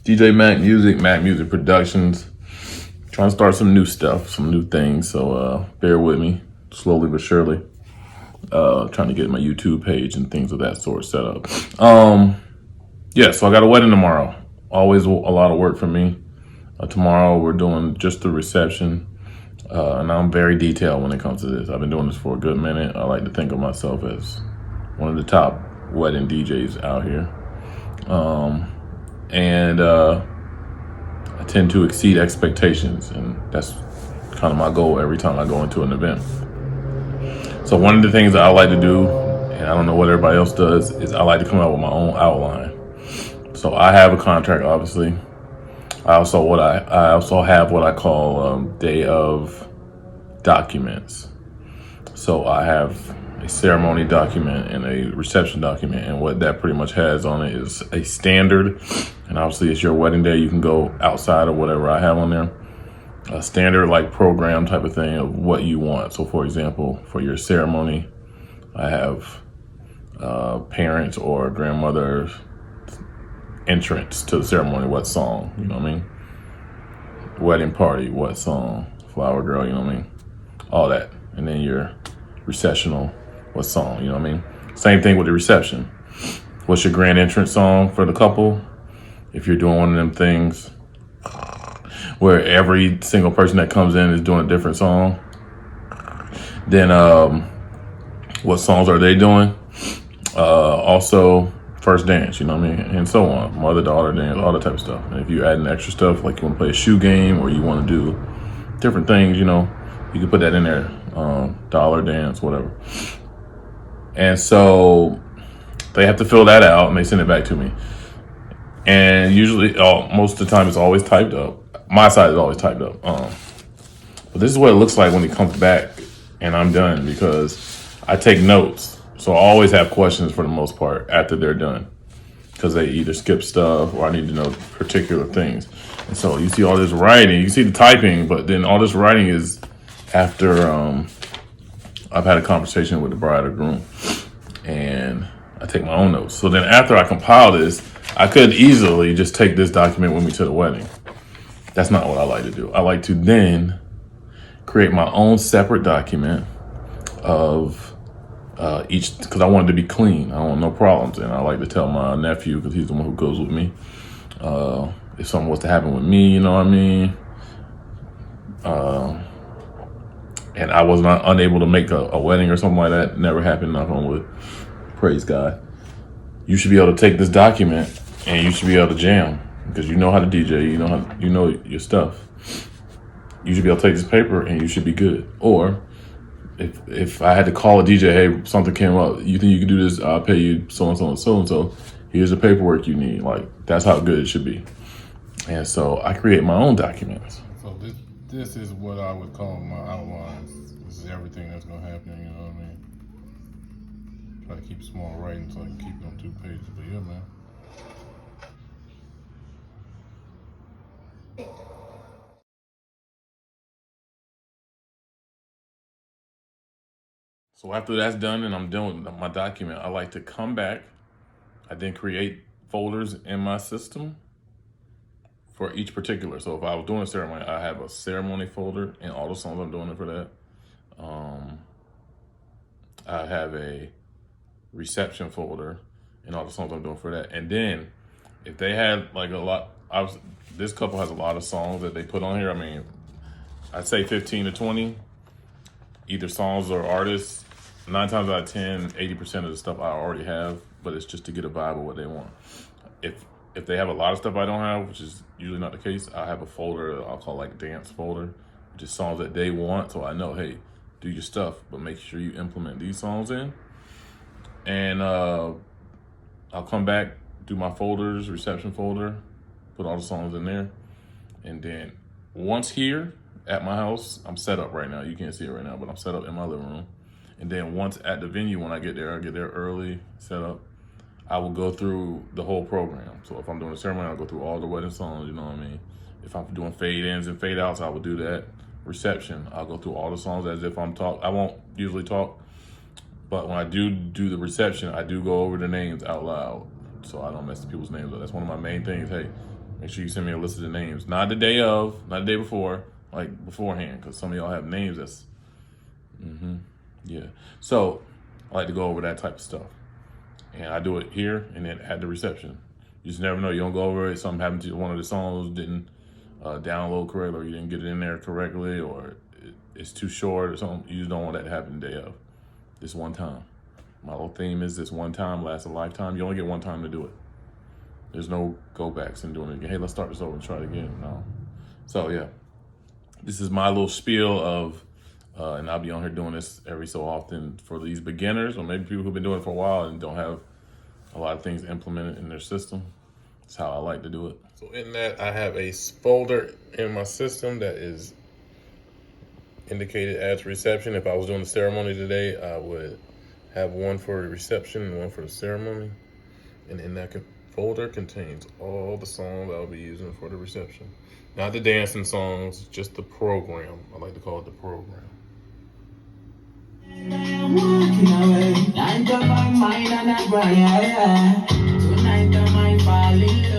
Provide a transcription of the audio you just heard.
DJ MACMUZIC Productions. Trying to start some new stuff, some new things. So bear with me, slowly but surely. Trying to get my YouTube page and things of that sort set up. Yeah, so I got a wedding tomorrow. Always a lot of work for me. Tomorrow we're doing just the reception. And I'm very detailed when it comes to this. I've been doing this for a good minute. I like to think of myself as one of the top wedding DJs out here. And I tend to exceed expectations, and that's kind of my goal every time I go into an event. So one of the things that I like to do, and I don't know what everybody else does, is I like to come out with my own outline. So I have a contract, obviously. I also have what I call day of documents. So I have a ceremony document and a reception document, and what that pretty much has on it is a standard. And obviously, it's your wedding day. You can go outside of whatever I have on there. A standard like program type of thing of what you want. So, for example, for your ceremony, I have parents or grandmother entrance to the ceremony. What song? You know what I mean? Wedding party. What song? Flower girl. You know what I mean? All that. And then your recessional. What song? You know what I mean? Same thing with the reception. What's your grand entrance song for the couple? If you're doing one of them things where every single person that comes in is doing a different song, then what songs are they doing? Also, first dance, you know what I mean? And so on. Mother, daughter dance, all that type of stuff. And if you add in extra stuff, like you want to play a shoe game or you want to do different things, you know, you can put that in there. Dollar dance, whatever. And so they have to fill that out and they send it back to me. And usually, most of the time, it's always typed up. My side is always typed up. But this is what it looks like when it comes back and I'm done, because I take notes. So I always have questions for the most part after they're done, because they either skip stuff or I need to know particular things. And so you see all this writing, you see the typing, but then all this writing is after I've had a conversation with the bride or groom, and I take my own notes. So then after I compile this, I could easily just take this document with me to the wedding. That's not what I like to do. I like to then create my own separate document of each, because I want it to be clean. I don't want no problems. And I like to tell my nephew, because he's the one who goes with me, if something was to happen with me, you know what I mean? And I was not unable to make a wedding or something like that. Never happened, knock on wood. Praise God. You should be able to take this document and you should be able to jam, because you know how to DJ, you know your stuff. You should be able to take this paper and you should be good. Or if I had to call a DJ, hey, something came up, you think you can do this? I'll pay you so and so and so and so. Here's the paperwork you need. Like, that's how good it should be. And so I create my own documents. So this is what I would call my outlines. This is everything that's gonna happen. You know what I mean? Try to keep small writing so I can keep it on 2 pages. But yeah, man. So after that's done and I'm done with my document, I like to come back. I then create folders in my system for each particular. So if I was doing a ceremony, I have a ceremony folder and all the songs I'm doing for that. I have a reception folder and all the songs I'm doing for that. And then if they had like this couple has a lot of songs that they put on here. I mean, I'd say 15 to 20, either songs or artists. 9 times out of 10, 80% of the stuff I already have, but it's just to get a vibe of what they want. If they have a lot of stuff I don't have, which is usually not the case, I have a folder I'll call like dance folder, which is songs that they want. So I know, hey, do your stuff, but make sure you implement these songs in. And I'll come back, do my folders, reception folder, put all the songs in there. And then once here at my house, I'm set up right now. You can't see it right now, but I'm set up in my living room. And then once at the venue, when I get there early, set up, I will go through the whole program. So if I'm doing a ceremony, I'll go through all the wedding songs, you know what I mean? If I'm doing fade ins and fade outs, I will do that. Reception, I'll go through all the songs as if I'm talking. I won't usually talk, but when I do the reception, I do go over the names out loud, so I don't mess people's names up. That's one of my main things. Hey, Make sure you send me a list of the names. Not the day of, not the day before, like beforehand, because some of y'all have names that's, yeah. So I like to go over that type of stuff. And I do it here and then at the reception. You just never know. You don't go over it. Something happened to one of the songs, didn't download correctly, or you didn't get it in there correctly, or it's too short or something. You just don't want that to happen the day of. This one time. My whole theme is this one time lasts a lifetime. You only get one time to do it. There's no go backs and doing it again. Hey, let's start this over and try it again. No. So yeah, this is my little spiel of, and I'll be on here doing this every so often for these beginners, or maybe people who've been doing it for a while and don't have a lot of things implemented in their system. That's how I like to do it. So in that, I have a folder in my system that is indicated as reception. If I was doing the ceremony today, I would have one for the reception and one for the ceremony. And in that folder contains all the songs I'll be using for the reception. Not the dancing songs, just the program. I like to call it the program. I'm walking away. 9 to 5 mine and I cry, yeah. Tonight I might fall in